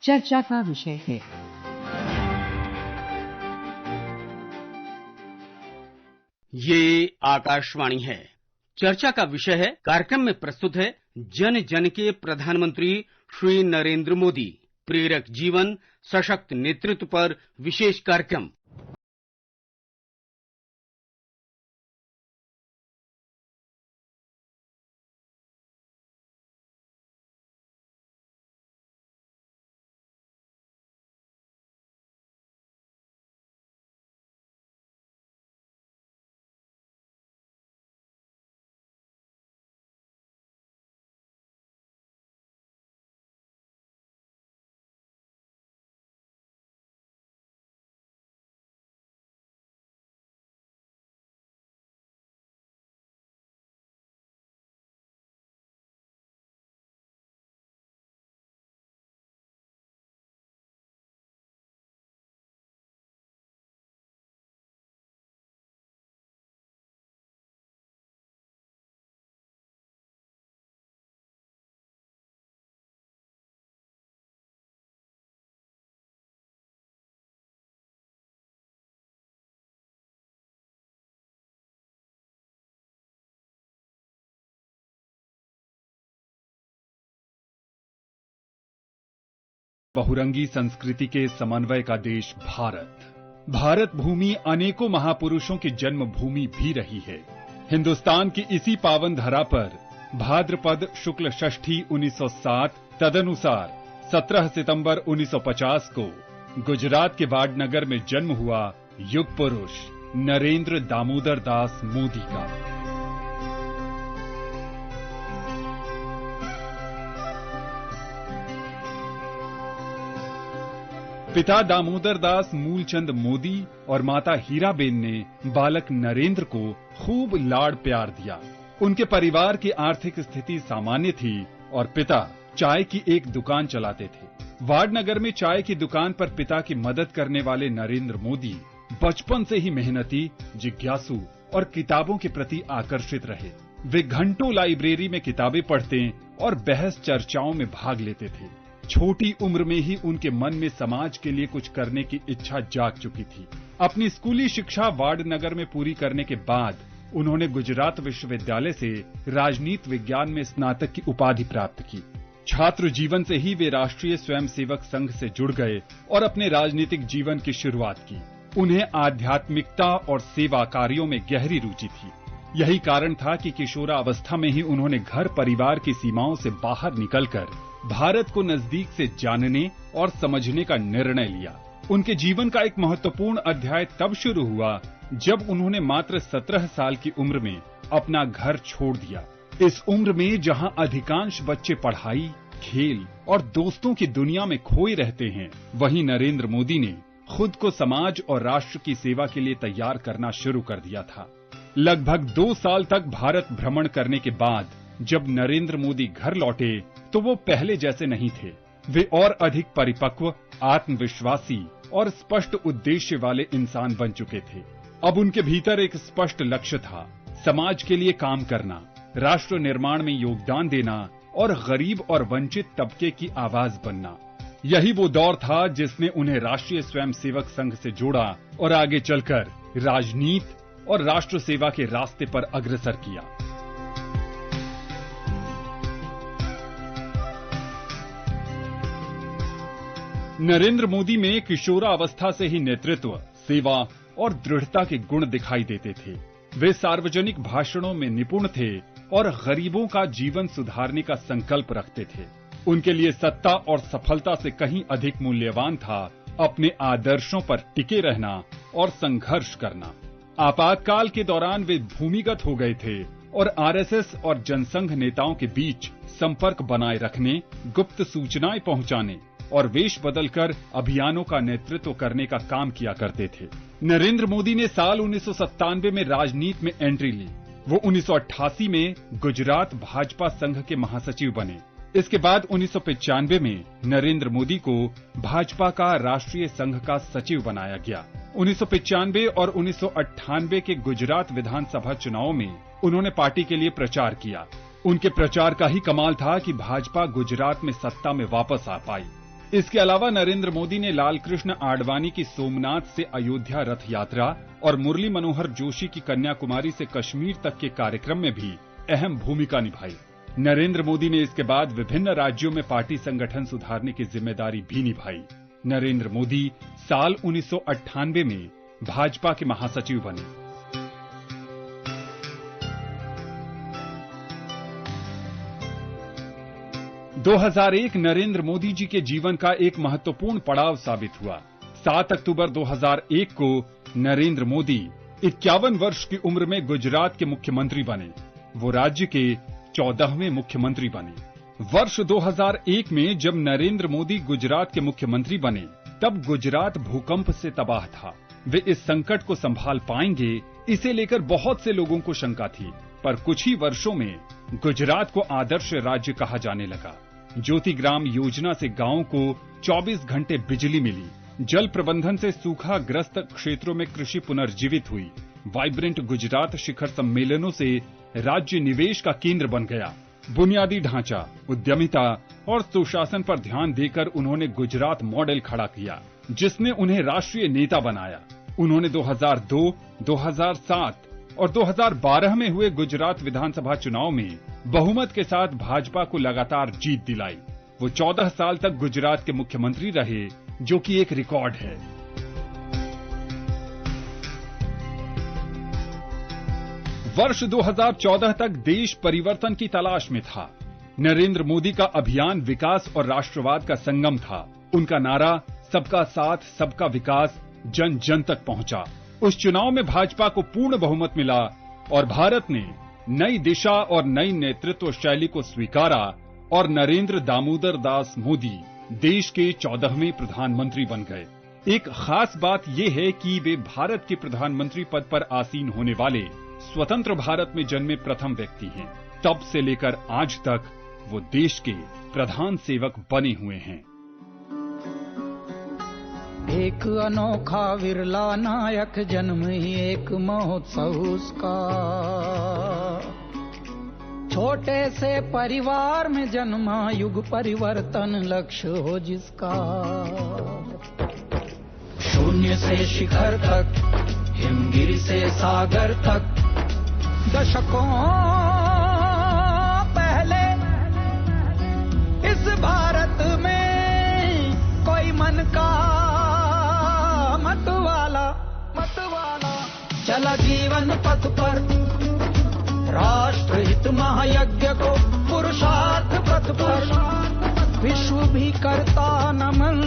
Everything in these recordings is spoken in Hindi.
चर्चा का विषय है। ये आकाशवाणी है। चर्चा का विषय है। कार्यक्रम में प्रस्तुत है जन जन के प्रधानमंत्री श्री नरेंद्र मोदी, प्रेरक जीवन, सशक्त नेतृत्व पर विशेष कार्यक्रम। बहुरंगी संस्कृति के समन्वय का देश भारत भूमि अनेकों महापुरुषों की जन्मभूमि भी रही है। हिंदुस्तान की इसी पावन धरा पर भाद्रपद शुक्ल षष्ठी 1907 तदनुसार 17 सितंबर 1950 को गुजरात के वाडनगर में जन्म हुआ युग पुरुष नरेंद्र दामोदर दास मोदी का। पिता दामोदर दास मूलचंद मोदी और माता हीराबेन ने बालक नरेंद्र को खूब लाड़ प्यार दिया। उनके परिवार की आर्थिक स्थिति सामान्य थी और पिता चाय की एक दुकान चलाते थे। वाडनगर में चाय की दुकान पर पिता की मदद करने वाले नरेंद्र मोदी बचपन से ही मेहनती, जिज्ञासु और किताबों के प्रति आकर्षित रहे। वे घंटों लाइब्रेरी में किताबें पढ़ते और बहस चर्चाओं में भाग लेते थे। छोटी उम्र में ही उनके मन में समाज के लिए कुछ करने की इच्छा जाग चुकी थी। अपनी स्कूली शिक्षा वाडनगर में पूरी करने के बाद उन्होंने गुजरात विश्वविद्यालय से राजनीति विज्ञान में स्नातक की उपाधि प्राप्त की। छात्र जीवन से ही वे राष्ट्रीय स्वयंसेवक संघ से जुड़ गए और अपने राजनीतिक जीवन की शुरुआत की। उन्हें आध्यात्मिकता और सेवा कार्यों में गहरी रुचि थी। यही कारण था कि किशोरावस्था में ही उन्होंने घर परिवार की सीमाओं से बाहर निकलकर भारत को नजदीक से जानने और समझने का निर्णय लिया। उनके जीवन का एक महत्वपूर्ण अध्याय तब शुरू हुआ जब उन्होंने मात्र 17 साल की उम्र में अपना घर छोड़ दिया। इस उम्र में जहां अधिकांश बच्चे पढ़ाई, खेल और दोस्तों की दुनिया में खोए रहते हैं, वहीं नरेंद्र मोदी ने खुद को समाज और राष्ट्र की सेवा के लिए तैयार करना शुरू कर दिया था। लगभग 2 साल तक भारत भ्रमण करने के बाद जब नरेंद्र मोदी घर लौटे तो वो पहले जैसे नहीं थे। वे और अधिक परिपक्व, आत्मविश्वासी और स्पष्ट उद्देश्य वाले इंसान बन चुके थे। अब उनके भीतर एक स्पष्ट लक्ष्य था, समाज के लिए काम करना, राष्ट्र निर्माण में योगदान देना और गरीब और वंचित तबके की आवाज बनना। यही वो दौर था जिसने उन्हें राष्ट्रीय स्वयंसेवक संघ से जोड़ा और आगे चलकर राजनीति और राष्ट्र सेवा के रास्ते पर अग्रसर किया। नरेंद्र मोदी में किशोरावस्था से ही नेतृत्व, सेवा और दृढ़ता के गुण दिखाई देते थे। वे सार्वजनिक भाषणों में निपुण थे और गरीबों का जीवन सुधारने का संकल्प रखते थे। उनके लिए सत्ता और सफलता से कहीं अधिक मूल्यवान था अपने आदर्शों पर टिके रहना और संघर्ष करना। आपातकाल के दौरान वे भूमिगत हो गए थे और आरएसएस और जनसंघ नेताओं के बीच संपर्क बनाए रखने, गुप्त सूचनाएं पहुंचाने और वेश बदलकर अभियानों का नेतृत्व करने का काम किया करते थे। नरेंद्र मोदी ने साल 1997 में राजनीति में एंट्री ली। वो 1988 में गुजरात भाजपा संघ के महासचिव बने। इसके बाद 1995 में नरेंद्र मोदी को भाजपा का राष्ट्रीय संघ का सचिव बनाया गया। 1995 और 1998 के गुजरात विधानसभा चुनावों में उन्होंने पार्टी के लिए प्रचार किया। उनके प्रचार का ही कमाल था कि भाजपा गुजरात में सत्ता में वापस आ पाई। इसके अलावा नरेंद्र मोदी ने लाल कृष्ण आडवाणी की सोमनाथ से अयोध्या रथ यात्रा और मुरली मनोहर जोशी की कन्याकुमारी से कश्मीर तक के कार्यक्रम में भी अहम भूमिका निभाई। नरेंद्र मोदी ने इसके बाद विभिन्न राज्यों में पार्टी संगठन सुधारने की जिम्मेदारी भी निभाई। नरेंद्र मोदी साल 1998 में भाजपा के महासचिव बने। – 2001 नरेंद्र मोदी जी के जीवन का एक महत्वपूर्ण पड़ाव साबित हुआ। 7 अक्टूबर 2001 को नरेंद्र मोदी 51 वर्ष की उम्र में गुजरात के मुख्यमंत्री बने। वो राज्य के 14वें मुख्यमंत्री बने। वर्ष 2001 में जब नरेंद्र मोदी गुजरात के मुख्यमंत्री बने, तब गुजरात भूकंप से तबाह था। वे इस संकट को संभाल पाएंगे, इसे लेकर बहुत से लोगों को शंका थी, पर कुछ ही वर्षों में गुजरात को आदर्श राज्य कहा जाने लगा। ज्योतिग्राम योजना से गांवों को 24 घंटे बिजली मिली। जल प्रबंधन से सूखाग्रस्त क्षेत्रों में कृषि पुनर्जीवित हुई। वाइब्रेंट गुजरात शिखर सम्मेलनों से राज्य निवेश का केंद्र बन गया। बुनियादी ढांचा, उद्यमिता और सुशासन पर ध्यान देकर उन्होंने गुजरात मॉडल खड़ा किया, जिसने उन्हें राष्ट्रीय नेता बनाया। उन्होंने 2002, 2007 और 2012 में हुए गुजरात विधानसभा चुनाव में बहुमत के साथ भाजपा को लगातार जीत दिलाई। वो 14 साल तक गुजरात के मुख्यमंत्री रहे, जो कि एक रिकॉर्ड है। वर्ष 2014 तक देश परिवर्तन की तलाश में था। नरेंद्र मोदी का अभियान विकास और राष्ट्रवाद का संगम था। उनका नारा सबका साथ, सबका विकास जन जन तक पहुंचा। उस चुनाव में भाजपा को पूर्ण बहुमत मिला और भारत ने नई दिशा और नई नेतृत्व शैली को स्वीकारा और नरेंद्र दामोदर दास मोदी देश के 14वें प्रधानमंत्री बन गए। एक खास बात यह है कि वे भारत के प्रधानमंत्री पद पर आसीन होने वाले स्वतंत्र भारत में जन्मे प्रथम व्यक्ति हैं। तब से लेकर आज तक वो देश के प्रधान सेवक बने हुए हैं। एक अनोखा विरला नायक जन्म ही एक महोत्सव उसका, छोटे से परिवार में जन्मा युग परिवर्तन लक्ष्य हो जिसका। शून्य से शिखर तक, हिमगिरी से सागर तक, दशकों पहले इस भारत में कोई मन का मतवाला चला जीवन पथ पर, राष्ट्र हित महायज्ञ को पुरुषार्थ पथ पर, विश्व भी करता नमन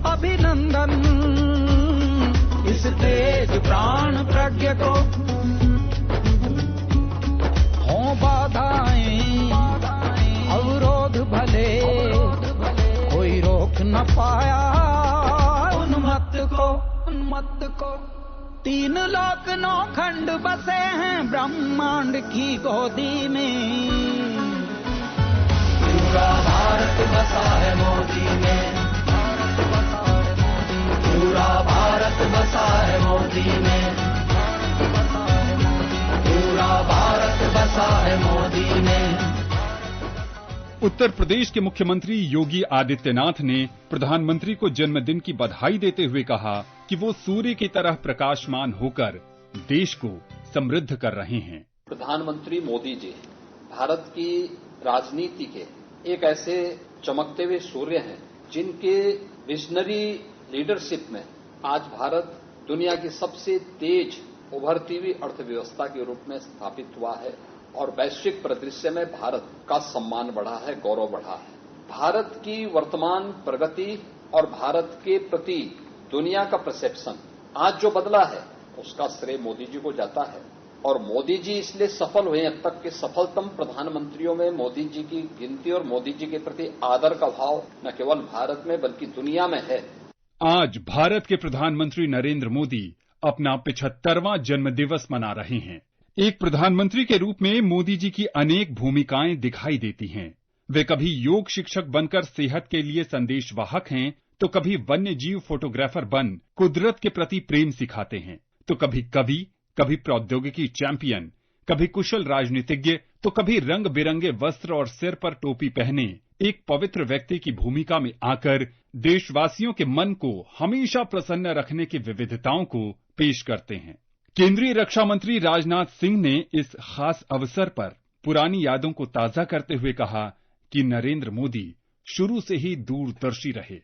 अभिनंदन इस तेज प्राण प्रज्ञ को। हो बाधाएं अवरोध भले, कोई रोक न पाया उन्मत्त को। 3 लोक 9 खंड बसे हैं ब्रह्मांड की गोदी में, पूरा भारत बसा है मोदी में, पूरा भारत बसा है मोदी में, पूरा भारत बसा है मोदी में। उत्तर प्रदेश के मुख्यमंत्री योगी आदित्यनाथ ने प्रधानमंत्री को जन्मदिन की बधाई देते हुए कहा कि वो सूर्य की तरह प्रकाशमान होकर देश को समृद्ध कर रहे हैं। प्रधानमंत्री मोदी जी भारत की राजनीति के एक ऐसे चमकते हुए सूर्य हैं, जिनके विजनरी लीडरशिप में आज भारत दुनिया की सबसे तेज उभरती हुई अर्थव्यवस्था के रूप में स्थापित हुआ है और वैश्विक परिदृश्य में भारत का सम्मान बढ़ा है, गौरव बढ़ा है। भारत की वर्तमान प्रगति और भारत के प्रति दुनिया का परसेप्शन आज जो बदला है, उसका श्रेय मोदी जी को जाता है। और मोदी जी इसलिए सफल हुए, अब तक के सफलतम प्रधानमंत्रियों में मोदी जी की गिनती और मोदी जी के प्रति आदर का भाव न केवल भारत में बल्कि दुनिया में है। आज भारत के प्रधानमंत्री नरेंद्र मोदी अपना 75वां जन्मदिवस मना रहे हैं। एक प्रधानमंत्री के रूप में मोदी जी की अनेक भूमिकाएं दिखाई देती हैं। वे कभी योग शिक्षक बनकर सेहत के लिए संदेशवाहक हैं, तो कभी वन्य जीव फोटोग्राफर बन कुदरत के प्रति प्रेम सिखाते हैं, तो कभी कवि, कभी प्रौद्योगिकी चैंपियन, कभी कुशल राजनीतिज्ञ, तो कभी रंग बिरंगे वस्त्र और सिर पर टोपी पहने एक पवित्र व्यक्ति की भूमिका में आकर देशवासियों के मन को हमेशा प्रसन्न रखने की विविधताओं को पेश करते हैं। केंद्रीय रक्षा मंत्री राजनाथ सिंह ने इस खास अवसर पर पुरानी यादों को ताजा करते हुए कहा कि नरेंद्र मोदी शुरू से ही दूरदर्शी रहे।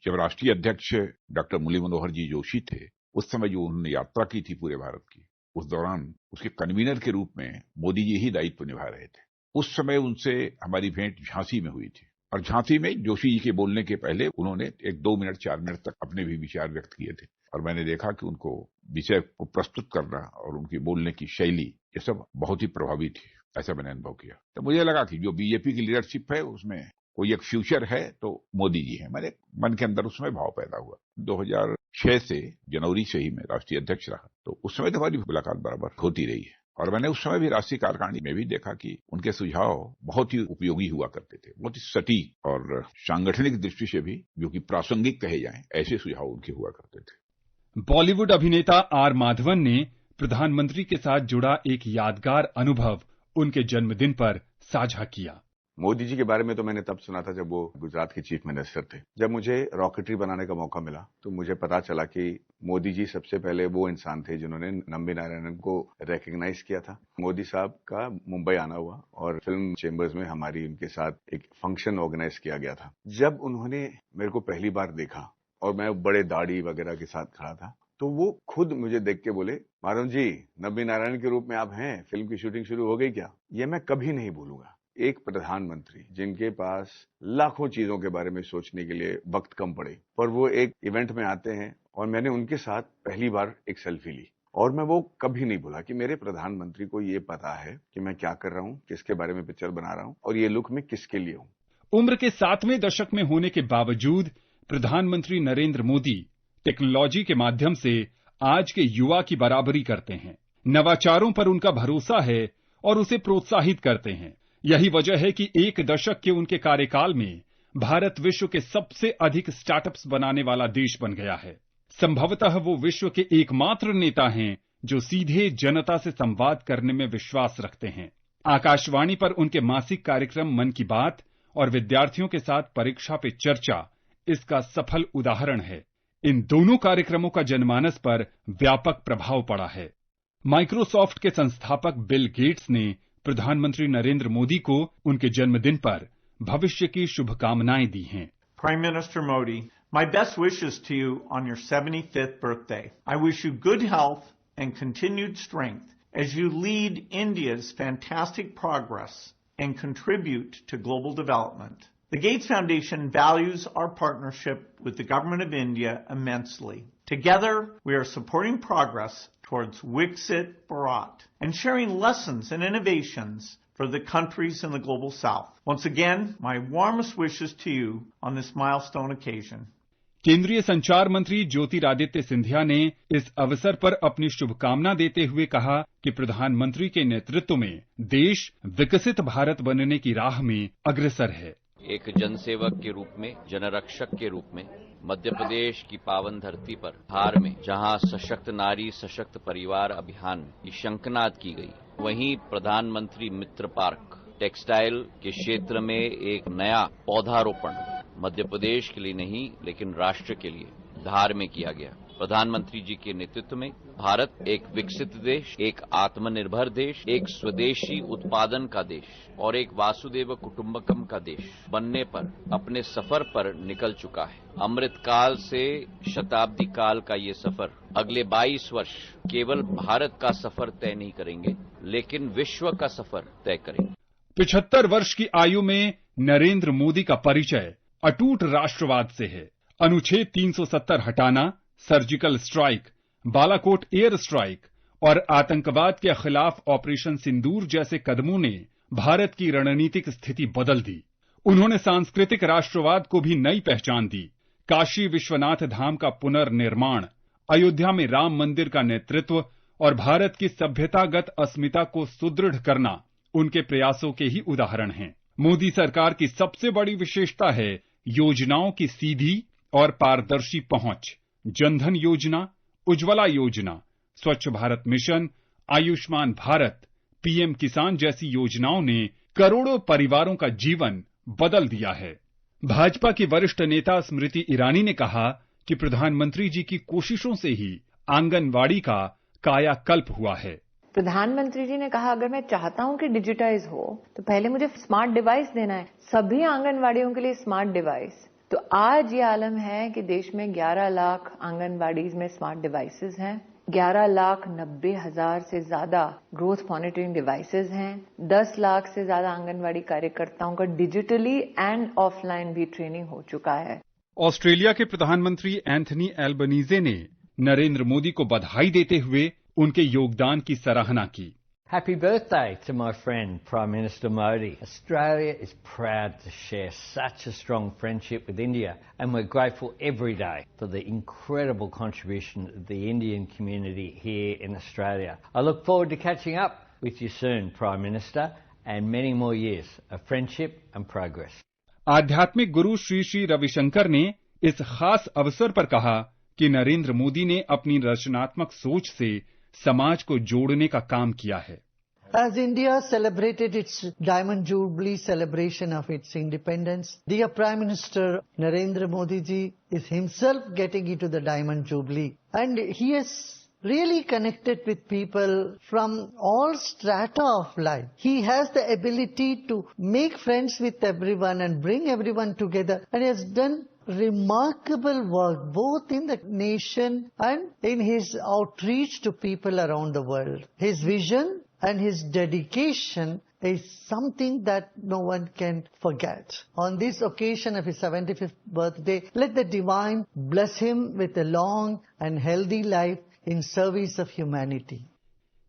जब राष्ट्रीय अध्यक्ष डॉक्टर मुरली मनोहर जी जोशी थे, उस समय जो उन्होंने यात्रा की थी पूरे भारत की, उस दौरान उसके कन्वीनर के रूप में मोदी जी ही दायित्व निभा रहे थे। उस समय उनसे हमारी भेंट झांसी में हुई थी और झांसी में जोशी जी के बोलने के पहले उन्होंने 2 मिनट 4 मिनट तक अपने भी विचार व्यक्त किए थे और मैंने देखा कि उनको विषय को प्रस्तुत करना और उनकी बोलने की शैली ये सब बहुत ही प्रभावी थी। ऐसा मैंने अनुभव किया। तो मुझे लगा कि जो बीजेपी की लीडरशिप है उसमें कोई एक फ्यूचर है तो मोदी जी है। मेरे मन के अंदर उस समय भाव पैदा हुआ। 2006 से जनवरी से ही मैं राष्ट्रीय अध्यक्ष रहा, तो उस समय तो हमारी मुलाकात बराबर होती रही है और मैंने उस समय भी राष्ट्रीय कार्यकारिणी में भी देखा कि उनके सुझाव बहुत ही उपयोगी हुआ करते थे, बहुत ही सटीक और सांगठनिक दृष्टि से भी जो कि प्रासंगिक कहे जाएं, ऐसे सुझाव उनके हुआ करते थे। बॉलीवुड अभिनेता आर माधवन ने प्रधानमंत्री के साथ जुड़ा एक यादगार अनुभव उनके जन्मदिन पर साझा किया। मोदी जी के बारे में तो मैंने तब सुना था जब वो गुजरात के चीफ मिनिस्टर थे। जब मुझे रॉकेटरी बनाने का मौका मिला तो मुझे पता चला कि मोदी जी सबसे पहले वो इंसान थे जिन्होंने नंबी नारायणन को रिकॉग्नाइज किया था। मोदी साहब का मुंबई आना हुआ और फिल्म चेंबर्स में हमारी उनके साथ एक फंक्शन ऑर्गेनाइज किया गया था। जब उन्होंने मेरे को पहली बार देखा और मैं बड़े दाढ़ी वगैरह के साथ खड़ा था, तो वो खुद मुझे देख के बोले, माधवन जी, नंबी नारायण के रूप में आप हैं, फिल्म की शूटिंग शुरू हो गई क्या? ये मैं कभी नहीं भूलूंगा। एक प्रधानमंत्री जिनके पास लाखों चीजों के बारे में सोचने के लिए वक्त कम पड़े, पर वो एक इवेंट में आते हैं और मैंने उनके साथ पहली बार एक सेल्फी ली और मैं वो कभी नहीं भूला कि मेरे प्रधानमंत्री को ये पता है कि मैं क्या कर रहा हूँ, किसके बारे में पिक्चर बना रहा हूँ और ये लुक मैं किसके लिए हूँ। उम्र के 7वें दशक में होने के बावजूद प्रधानमंत्री नरेंद्र मोदी टेक्नोलॉजी के माध्यम से आज के युवा की बराबरी करते हैं। नवाचारों पर उनका भरोसा है और उसे प्रोत्साहित करते हैं। यही वजह है कि एक दशक के उनके कार्यकाल में भारत विश्व के सबसे अधिक स्टार्टअप्स बनाने वाला देश बन गया है। संभवतः वो विश्व के एकमात्र नेता हैं जो सीधे जनता से संवाद करने में विश्वास रखते हैं। आकाशवाणी पर उनके मासिक कार्यक्रम मन की बात और विद्यार्थियों के साथ परीक्षा पे चर्चा इसका सफल उदाहरण है। इन दोनों कार्यक्रमों का जनमानस पर व्यापक प्रभाव पड़ा है। माइक्रोसॉफ्ट के संस्थापक बिल गेट्स ने प्रधानमंत्री नरेंद्र मोदी को उनके जन्मदिन पर भविष्य की शुभकामनाएं दी हैं। Prime Minister Modi, my best wishes to you on your 75th birthday. I wish you good health and continued strength as you lead India's fantastic progress and contribute to global development. The Gates Foundation values our partnership with the Government of India immensely. Together, we are supporting progress towards Viksit Bharat and sharing lessons and innovations for the countries in the global south. Once again, my warmest wishes to you on this milestone occasion. केंद्रीय संचार मंत्री ज्योतिरादित्य सिंधिया ने इस अवसर पर अपनी शुभकामना देते हुए कहा कि प्रधानमंत्री के नेतृत्व में देश विकसित भारत बनने की राह में अग्रसर है। एक जनसेवक के रूप में, जनरक्षक के रूप में मध्य प्रदेश की पावन धरती पर धार में जहां सशक्त नारी सशक्त परिवार अभियान की शंखनाद की गई, वहीं प्रधानमंत्री मित्र पार्क टेक्सटाइल के क्षेत्र में एक नया पौधारोपण मध्य प्रदेश के लिए नहीं लेकिन राष्ट्र के लिए धार में किया गया। प्रधानमंत्री जी के नेतृत्व में भारत एक विकसित देश, एक आत्मनिर्भर देश, एक स्वदेशी उत्पादन का देश और एक वासुदेव कुटुंबकम का देश बनने पर अपने सफर पर निकल चुका है। अमृत काल से शताब्दी काल का ये सफर अगले 22 वर्ष केवल भारत का सफर तय नहीं करेंगे लेकिन विश्व का सफर तय करेंगे। 75 वर्ष की आयु में नरेंद्र मोदी का परिचय अटूट राष्ट्रवाद से है। अनुच्छेद 370 हटाना, surgical strike, Balakot air strike और आतंकवाद के खिलाफ ऑपरेशन सिंदूर जैसे कदमों ने भारत की रणनीतिक स्थिति बदल दी। उन्होंने सांस्कृतिक राष्ट्रवाद को भी नई पहचान दी। काशी विश्वनाथ धाम का पुनर्निर्माण, अयोध्या में राम मंदिर का नेतृत्व और भारत की सभ्यतागत अस्मिता को सुदृढ़ करना उनके प्रयासों के ही उदाहरण हैं। मोदी सरकार की सबसे बड़ी विशेषता है योजनाओं की सीधी और पारदर्शी पहुंच। जनधन योजना, उज्ज्वला योजना, स्वच्छ भारत मिशन, आयुष्मान भारत, पीएम किसान जैसी योजनाओं ने करोड़ों परिवारों का जीवन बदल दिया है। भाजपा की वरिष्ठ नेता स्मृति ईरानी ने कहा कि प्रधानमंत्री जी की कोशिशों से ही आंगनवाड़ी का कायाकल्प हुआ है। प्रधानमंत्री जी ने कहा अगर मैं चाहता हूं कि डिजिटाइज हो तो पहले मुझे स्मार्ट डिवाइस देना है, सभी आंगनवाड़ियों के लिए स्मार्ट डिवाइस। तो आज ये आलम है कि देश में 11 लाख आंगनवाड़ीज में स्मार्ट डिवाइसेस हैं, 11,90,000 से ज्यादा ग्रोथ मॉनिटरिंग डिवाइसेस हैं, 10 लाख से ज्यादा आंगनवाड़ी कार्यकर्ताओं का डिजिटली एंड ऑफलाइन भी ट्रेनिंग हो चुका है। ऑस्ट्रेलिया के प्रधानमंत्री एंथनी एल्बनीजे ने नरेंद्र मोदी को बधाई देते हुए उनके योगदान की सराहना की। Happy birthday to my friend Prime Minister Modi. Australia is proud to share such a strong friendship with India, and we're grateful every day for the incredible contribution of the Indian community here in Australia. I look forward to catching up with you soon, Prime Minister, and many more years of friendship and progress. आध्यात्मिक गुरु श्री श्री रविशंकर ने इस खास अवसर पर कहा कि नरेंद्र मोदी ने अपनी रचनात्मक सोच से समाज को जोड़ने का काम किया है। As India celebrated its Diamond Jubilee celebration of its independence, dear Prime Minister Narendra Modi ji is himself getting into the Diamond Jubilee, and he has really connected with people from all strata of life. He has the ability to make friends with everyone and bring everyone together, and he has done remarkable work both in the nation and in his outreach to people around the world. His vision and his dedication is something that no one can forget. On this occasion of his 75th birthday, let the divine bless him with a long and healthy life in service of humanity.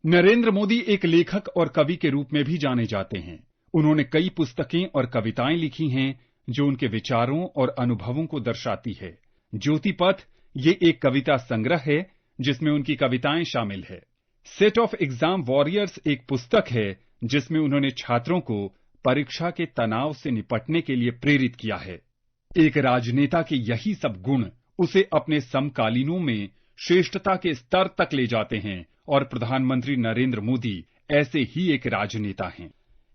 Narendra Modi एक लेखक और कवि के रूप में भी जाने जाते हैं। उन्होंने कई पुस्तकें और कविताएं लिखी हैं जो उनके विचारों और अनुभवों को दर्शाती है। ज्योति पथ ये एक कविता संग्रह है जिसमें उनकी कविताएं शामिल है। सेट ऑफ एग्जाम वॉरियर्स एक पुस्तक है जिसमें उन्होंने छात्रों को परीक्षा के तनाव से निपटने के लिए प्रेरित किया है। एक राजनेता के यही सब गुण उसे अपने समकालीनों में श्रेष्ठता के स्तर तक ले जाते हैं और प्रधानमंत्री नरेंद्र मोदी ऐसे ही एक राजनेता हैं।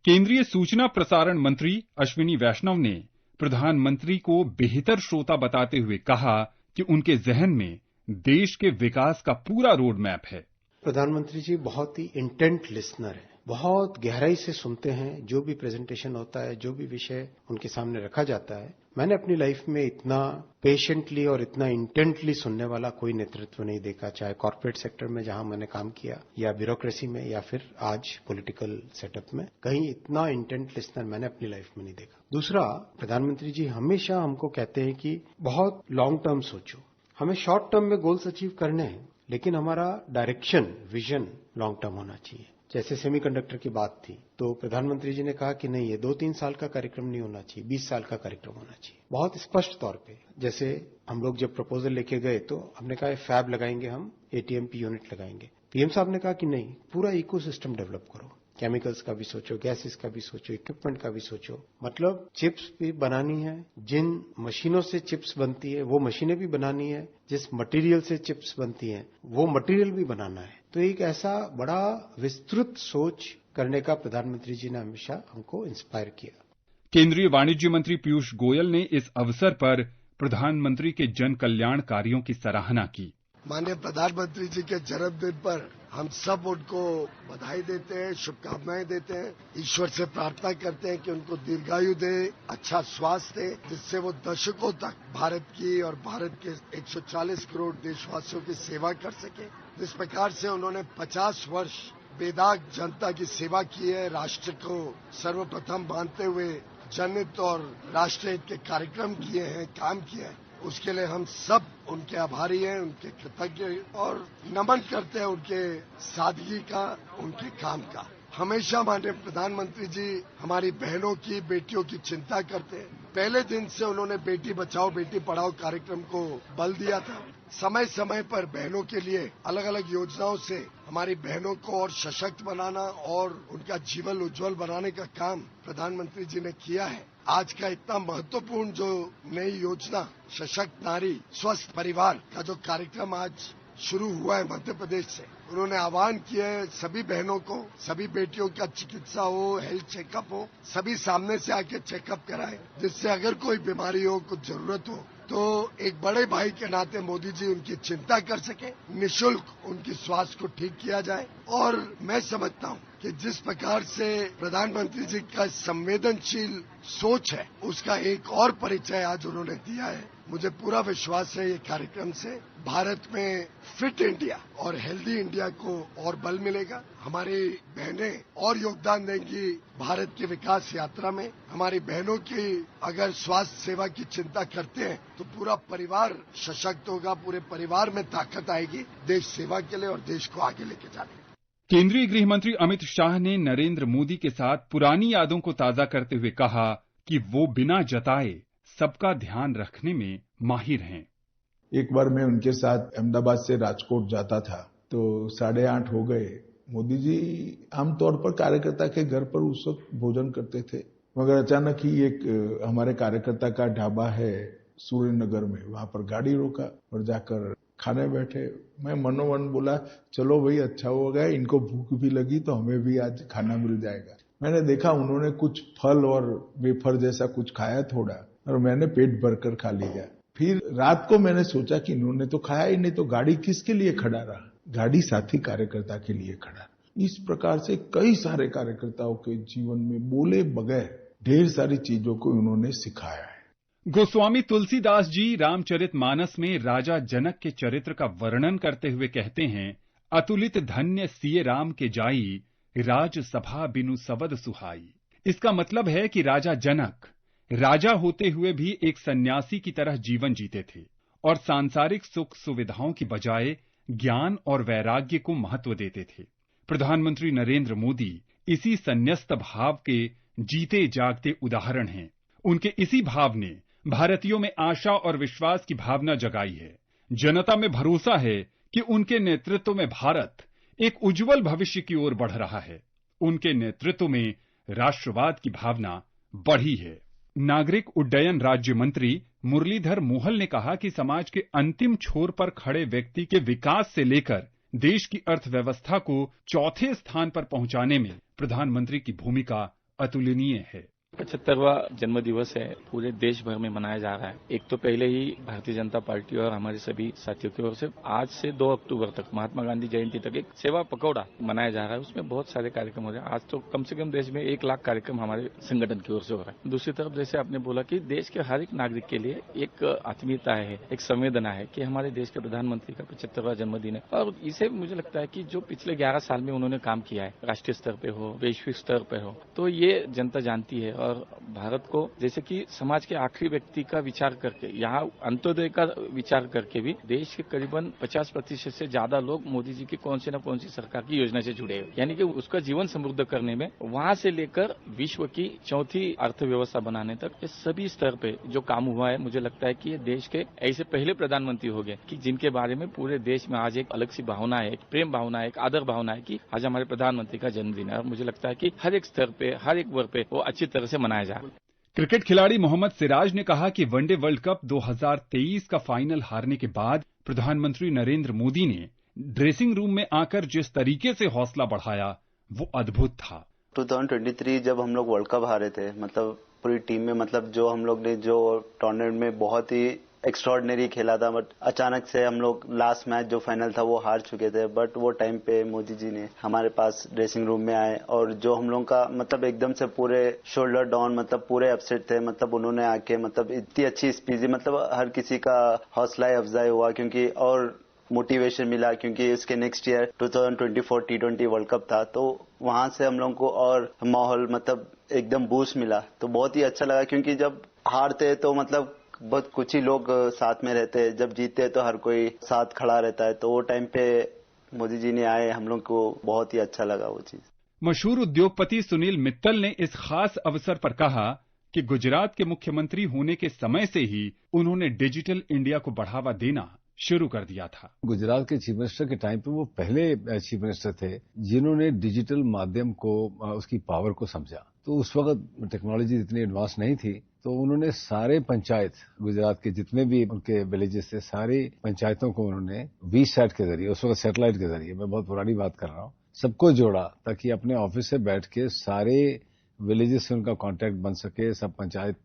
केंद्रीय सूचना प्रसारण मंत्री अश्विनी वैष्णव ने प्रधानमंत्री को बेहतर श्रोता बताते हुए कहा कि उनके जहन में देश के विकास का पूरा रोड मैप है। प्रधानमंत्री जी बहुत ही इंटेंट लिसनर है, बहुत गहराई से सुनते हैं। जो भी प्रेजेंटेशन होता है, जो भी विषय उनके सामने रखा जाता है, मैंने अपनी लाइफ में इतना पेशेंटली और इतना इंटेंटली सुनने वाला कोई नेतृत्व नहीं देखा, चाहे कॉर्पोरेट सेक्टर में जहां मैंने काम किया या ब्यूरोक्रेसी में या फिर आज पॉलिटिकल सेटअप में, कहीं इतना इंटेंट लिसनर मैंने अपनी लाइफ में नहीं देखा। दूसरा, प्रधानमंत्री जी हमेशा हमको कहते हैं कि बहुत लॉन्ग टर्म सोचो। हमें शॉर्ट टर्म में गोल्स अचीव करने हैं, लेकिन हमारा डायरेक्शन, विजन लॉन्ग टर्म होना चाहिए। जैसे सेमीकंडक्टर की बात थी, तो प्रधानमंत्री जी ने कहा कि नहीं, ये 2-3 साल का कार्यक्रम नहीं होना चाहिए, 20 साल का कार्यक्रम होना चाहिए। बहुत स्पष्ट तौर पे, जैसे हम लोग जब प्रपोजल लेके गए तो हमने कहा फैब लगाएंगे, हम एटीएमपी यूनिट लगाएंगे। पीएम साहब ने कहा कि नहीं, पूरा इकोसिस्टम डेवलप करो, केमिकल्स का भी सोचो, गैसेस का भी सोचो, इक्विपमेंट का भी सोचो। मतलब चिप्स भी बनानी है, जिन मशीनों से चिप्स बनती है वो मशीनें भी बनानी है, जिस मटेरियल से चिप्स बनती हैं वो मटेरियल भी बनाना है। तो एक ऐसा बड़ा विस्तृत सोच करने का प्रधानमंत्री जी ने हमेशा हमको इंस्पायर किया। केंद्रीय वाणिज्य मंत्री पीयूष गोयल ने इस अवसर पर प्रधानमंत्री के जन कल्याण कार्यों की सराहना की। माननीय प्रधानमंत्री जी के जन्मदिन पर हम सब उनको बधाई देते हैं, शुभकामनाएं देते हैं, ईश्वर से प्रार्थना करते हैं कि उनको दीर्घायु दे, अच्छा स्वास्थ्य दे, जिससे वो दशकों तक भारत की और भारत के 140 करोड़ देशवासियों की सेवा कर सके। जिस प्रकार से उन्होंने 50 वर्ष बेदाग जनता की सेवा की है, राष्ट्र को सर्वप्रथम मानते हुए जनहित और राष्ट्र हित के कार्यक्रम किए हैं, काम किया है, उसके लिए हम सब उनके आभारी हैं, उनके कृतज्ञ और नमन करते हैं उनके सादगी का, उनके काम का। हमेशा माननीय प्रधानमंत्री जी हमारी बहनों की, बेटियों की चिंता करते हैं। पहले दिन से उन्होंने बेटी बचाओ बेटी पढ़ाओ कार्यक्रम को बल दिया था। समय समय पर बहनों के लिए अलग अलग योजनाओं से हमारी बहनों को और सशक्त बनाना और उनका जीवन उज्जवल बनाने का काम प्रधानमंत्री जी ने किया है। आज का इतना महत्वपूर्ण जो नई योजना सशक्त नारी स्वस्थ परिवार का जो कार्यक्रम आज शुरू हुआ है मध्य प्रदेश से, उन्होंने आह्वान किया है सभी बहनों को, सभी बेटियों का चिकित्सा हो, हेल्थ चेकअप हो, सभी सामने से आके चेकअप कराएं, जिससे अगर कोई बीमारी हो, कुछ जरूरत हो तो एक बड़े भाई के नाते मोदी जी उनकी चिंता कर सके, निःशुल्क उनकी स्वास्थ्य को ठीक किया जाए। और मैं समझता हूं कि जिस प्रकार से प्रधानमंत्री जी का संवेदनशील सोच है, उसका एक और परिचय आज उन्होंने दिया है। मुझे पूरा विश्वास है ये कार्यक्रम से भारत में फिट इंडिया और हेल्दी इंडिया को और बल मिलेगा। हमारी बहनें और योगदान देंगी भारत की विकास यात्रा में। हमारी बहनों की अगर स्वास्थ्य सेवा की चिंता करते हैं तो पूरा परिवार सशक्त होगा, पूरे परिवार में ताकत आएगी देश सेवा के लिए और देश को आगे लेके जाने के लिए। केंद्रीय गृह मंत्री अमित शाह ने नरेंद्र मोदी के साथ पुरानी यादों को ताजा करते हुए कहा कि वो बिना जताए सबका ध्यान रखने में माहिर हैं। एक बार मैं उनके साथ अहमदाबाद से राजकोट जाता था तो 8:30 हो गए। मोदी जी आमतौर पर कार्यकर्ता के घर पर उस वक्त भोजन करते थे, मगर अचानक ही एक हमारे कार्यकर्ता का ढाबा है सूर्य नगर में, वहां पर गाड़ी रोका और जाकर खाने बैठे। मैं मनोमन बोला चलो भाई अच्छा हो गया, इनको भूख भी लगी तो हमें भी आज खाना मिल जाएगा। मैंने देखा उन्होंने कुछ फल और वेफर जैसा कुछ खाया थोड़ा, और मैंने पेट भरकर खा लिया। फिर रात को मैंने सोचा कि इन्होंने तो खाया ही नहीं, तो गाड़ी किसके लिए खड़ा रहा? गाड़ी साथी कार्यकर्ता के लिए खड़ा। इस प्रकार से कई सारे कार्यकर्ताओं के जीवन में बोले बगैर ढेर सारी चीजों को उन्होंने सिखाया है। गोस्वामी तुलसीदास जी रामचरितमानस में राजा जनक के चरित्र का वर्णन करते हुए कहते हैं, अतुलित धन्य सिए राम के जाई, राज सभा बिनु सबद सुहाई। इसका मतलब है कि राजा जनक राजा होते हुए भी एक सन्यासी की तरह जीवन जीते थे और सांसारिक सुख सुविधाओं की बजाय ज्ञान और वैराग्य को महत्व देते थे। प्रधानमंत्री नरेंद्र मोदी इसी संन्यस्त भाव के जीते जागते उदाहरण हैं। उनके इसी भाव ने भारतीयों में आशा और विश्वास की भावना जगाई है। जनता में भरोसा है कि उनके नेतृत्व में भारत एक उज्जवल भविष्य की ओर बढ़ रहा है। उनके नेतृत्व में राष्ट्रवाद की भावना बढ़ी है। नागरिक उड्डयन राज्य मंत्री मुरलीधर मोहल ने कहा कि समाज के अंतिम छोर पर खड़े व्यक्ति के विकास से लेकर देश की अर्थव्यवस्था को चौथे स्थान पर पहुंचाने में प्रधानमंत्री की भूमिका अतुलनीय है। 75वां जन्म दिवस है, पूरे देश भर में मनाया जा रहा है। एक तो पहले ही भारतीय जनता पार्टी और हमारे सभी साथियों की ओर से आज से 2 अक्टूबर तक महात्मा गांधी जयंती तक एक सेवा पकौड़ा मनाया जा रहा है। उसमें बहुत सारे कार्यक्रम हो रहे हैं। आज तो कम से कम देश में 1 लाख कार्यक्रम हमारे संगठन की ओर से हो रहा है। दूसरी तरफ जैसे आपने बोला कि देश के हर एक नागरिक के लिए एक आत्मीयता है, एक संवेदना है कि हमारे देश के प्रधानमंत्री का 75वां जन्मदिन है। और इसे मुझे लगता है कि जो पिछले 11 साल में उन्होंने काम किया है, राष्ट्रीय स्तर पे हो, वैश्विक स्तर पे हो, तो ये जनता जानती है। और भारत को जैसे कि समाज के आखिरी व्यक्ति का विचार करके, यहाँ अंत्योदय का विचार करके भी देश के करीबन 50% से ज्यादा लोग मोदी जी की कौन सी न कौन सी सरकार की योजना से जुड़े हैं। यानी कि उसका जीवन समृद्ध करने में वहां से लेकर विश्व की चौथी अर्थव्यवस्था बनाने तक ये सभी स्तर पे जो काम हुआ है, मुझे लगता है कि ये देश के ऐसे पहले प्रधानमंत्री हो गए कि जिनके बारे में पूरे देश में आज एक अलग सी भावना है, एक प्रेम भावना है, एक आदर भावना है कि आज हमारे प्रधानमंत्री का जन्मदिन है। और मुझे लगता है कि हर एक स्तर पे, हर एक वर्ग पे वो अच्छी तरह से मनाया जाए। क्रिकेट खिलाड़ी मोहम्मद सिराज ने कहा कि वनडे वर्ल्ड कप 2023 का फाइनल हारने के बाद प्रधानमंत्री नरेंद्र मोदी ने ड्रेसिंग रूम में आकर जिस तरीके से हौसला बढ़ाया वो अद्भुत था। 2023 जब हम लोग वर्ल्ड कप हारे थे, मतलब पूरी टीम में, मतलब जो हम लोग ने जो टूर्नामेंट में बहुत ही एक्स्ट्राऑर्डिनरी खेला था, बट अचानक से हम लोग लास्ट मैच जो फाइनल था वो हार चुके थे। बट वो टाइम पे मोदी जी ने हमारे पास ड्रेसिंग रूम में आए और जो हम लोग का मतलब एकदम से पूरे शोल्डर डाउन, मतलब पूरे अपसेट थे, मतलब उन्होंने आके मतलब इतनी अच्छी स्पीच, मतलब हर किसी का हौसला अफजाई हुआ क्योंकि और मोटिवेशन मिला क्योंकि इसके next year 2024 T20 world cup था। तो वहां से हम लोग को और माहौल मतलब एकदम बूस्ट मिला। तो बहुत ही अच्छा लगा क्योंकि जब हारते तो मतलब बहुत कुछ ही लोग साथ में रहते हैं, जब जीते तो हर कोई साथ खड़ा रहता है। तो वो टाइम पे मोदी जी ने आए, हम लोग को बहुत ही अच्छा लगा वो चीज। मशहूर उद्योगपति सुनील मित्तल ने इस खास अवसर पर कहा कि गुजरात के मुख्यमंत्री होने के समय से ही उन्होंने डिजिटल इंडिया को बढ़ावा देना शुरू कर दिया था। गुजरात के चीफ मिनिस्टर के टाइम पे वो पहले चीफ मिनिस्टर थे जिन्होंने डिजिटल माध्यम को, उसकी पावर को समझा। तो उस वक्त टेक्नोलॉजी इतनी एडवांस नहीं थी, तो उन्होंने सारे पंचायत, गुजरात के जितने भी उनके विलेजेस थे, सारी पंचायतों को उन्होंने वीसैट के जरिए, उस वक्त सैटेलाइट के जरिए, मैं बहुत पुरानी बात कर रहा हूँ, सबको जोड़ा ताकि अपने ऑफिस से बैठ के सारे विलेजेस से उनका कांटेक्ट बन सके, सब पंचायत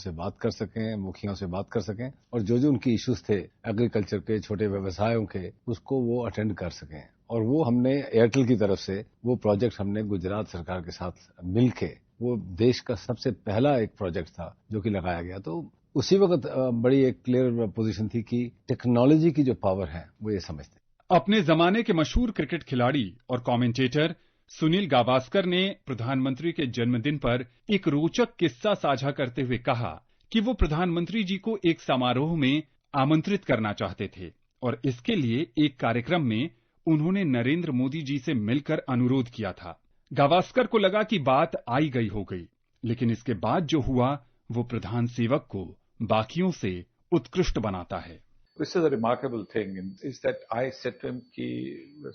से बात कर सकें, मुखियाओं से बात कर सकें और जो उनकी इश्यूज थे एग्रीकल्चर के, छोटे व्यवसायों के, उसको वो अटेंड कर सकें। और वो हमने एयरटेल की तरफ से वो प्रोजेक्ट हमने गुजरात सरकार के साथ मिलके, वो देश का सबसे पहला एक प्रोजेक्ट था जो कि लगाया गया। तो उसी वक्त बड़ी एक क्लियर पोजीशन थी कि टेक्नोलॉजी की जो पावर है वो ये समझते। अपने जमाने के मशहूर क्रिकेट खिलाड़ी और कमेंटेटर सुनील गावस्कर ने प्रधानमंत्री के जन्मदिन पर एक रोचक किस्सा साझा करते हुए कहा कि वो प्रधानमंत्री जी को एक समारोह में आमंत्रित करना चाहते थे और इसके लिए एक कार्यक्रम में उन्होंने नरेंद्र मोदी जी से मिलकर अनुरोध किया था। गावस्कर को लगा कि बात आई गई हो गई, लेकिन इसके बाद जो हुआ वो प्रधान सेवक को बाकियों से उत्कृष्ट बनाता है। This is a remarkable thing is that I said to him कि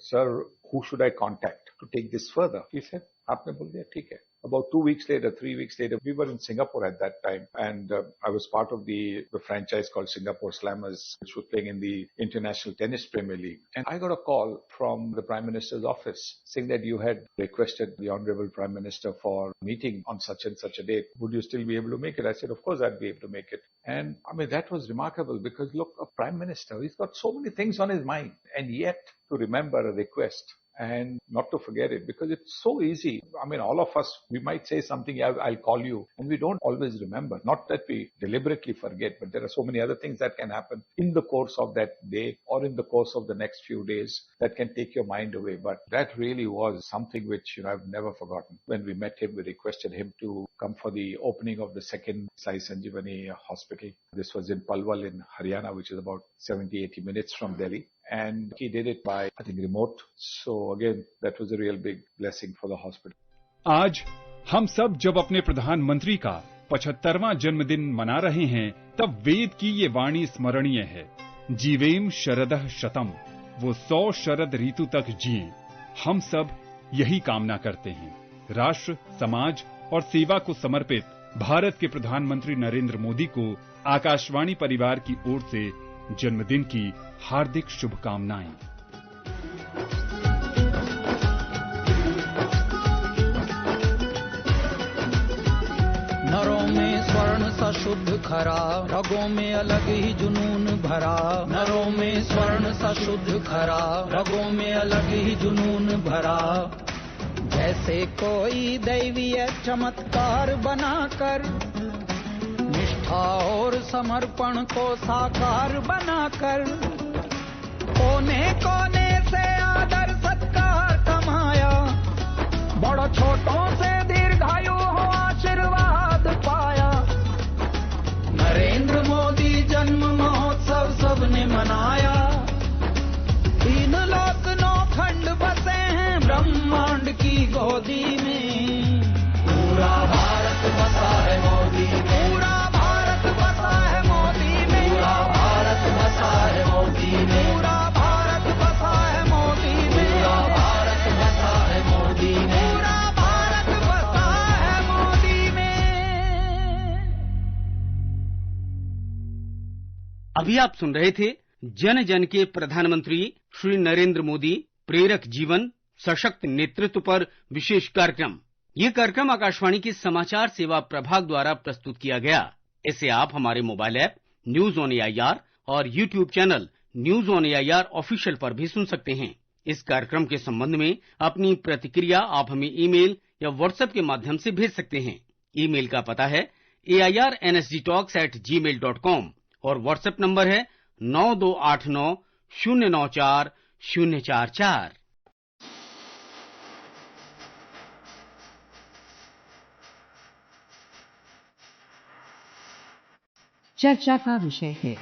sir, who should I contact to take this further? He said, आपने बोल दिया ठीक है। About 2 weeks later, 3 weeks later, we were in Singapore at that time, and I was part of the franchise called Singapore Slammers, which was playing in the International Tennis Premier League. And I got a call from the Prime Minister's office saying that you had requested the Honorable Prime Minister for a meeting on such and such a date. Would you still be able to make it? I said, of course I'd be able to make it. And I mean, that was remarkable because look, a Prime Minister, he's got so many things on his mind, and yet to remember a request and not to forget it, because it's so easy. I mean, all of us, we might say something, yeah, I'll call you, and we don't always remember. Not that we deliberately forget, but there are so many other things that can happen in the course of that day or in the course of the next few days that can take your mind away. But that really was something which, I've never forgotten. When we met him, we requested him to come for the opening of the second Sai Sanjeevani hospital. This was in Palwal in Haryana, which is about 70-80 minutes from Delhi. And he did it by, I think, remote. So again, that was a real big blessing for the hospital. आज हम सब जब अपने प्रधानमंत्री का 75वां जन्मदिन मना रहे हैं, तब वेद की ये वाणी स्मरणीय है। जीवेम शरदः शतम, वो 100 शरद ऋतु तक जिए। हम सब यही कामना करते हैं। राष्ट्र, समाज और सेवा को समर्पित भारत के प्रधानमंत्री नरेंद्र मोदी को आकाशवाणी परिवार की ओर से जन्मदिन की हार्दिक शुभकामनाएं। नरों में स्वर्ण सा शुद्ध खरा, रगों में अलग ही जुनून भरा। नरों में स्वर्ण सा शुद्ध खरा, रगों में अलग ही जुनून भरा। जैसे कोई दैवीय चमत्कार बनाकर, निष्ठा और समर्पण को साकार बनाकर, कोने कोने से आदर सत्कार कमाया। बड़ों छोटों से दीर्घायु हो आशीर्वाद पाया। नरेंद्र मोदी जन्म महोत्सव सबने मनाया। 3 लोक 9 खंड बसे हैं ब्रह्मांड की गोदी में। पूरा भारत बसा है मोदी में। पूरा भारत बसा है मोदी में। पूरा भारत बसा है मोदी में। पूरा भारत बसा है मोदी में। पूरा भारत बसा है मोदी में। पूरा भारत बसा है मोदी में। अभी आप सुन रहे थे जन जन के प्रधानमंत्री श्री नरेंद्र मोदी प्रेरक जीवन सशक्त नेतृत्व पर विशेष कार्यक्रम। ये कार्यक्रम आकाशवाणी के समाचार सेवा प्रभाग द्वारा प्रस्तुत किया गया। इसे आप हमारे mobile app news on AIR और YouTube channel news on AIR official पर भी सुन सकते हैं। इस कार्यक्रम के संबंध में अपनी प्रतिक्रिया आप हमें ईमेल या व्हाट्सएप के माध्यम से भेज सकते हैं। ईमेल का पता है airnsgtalks@gmail.com और व्हाट्सएप नंबर है 9289 094 044। चर्चा का विषय है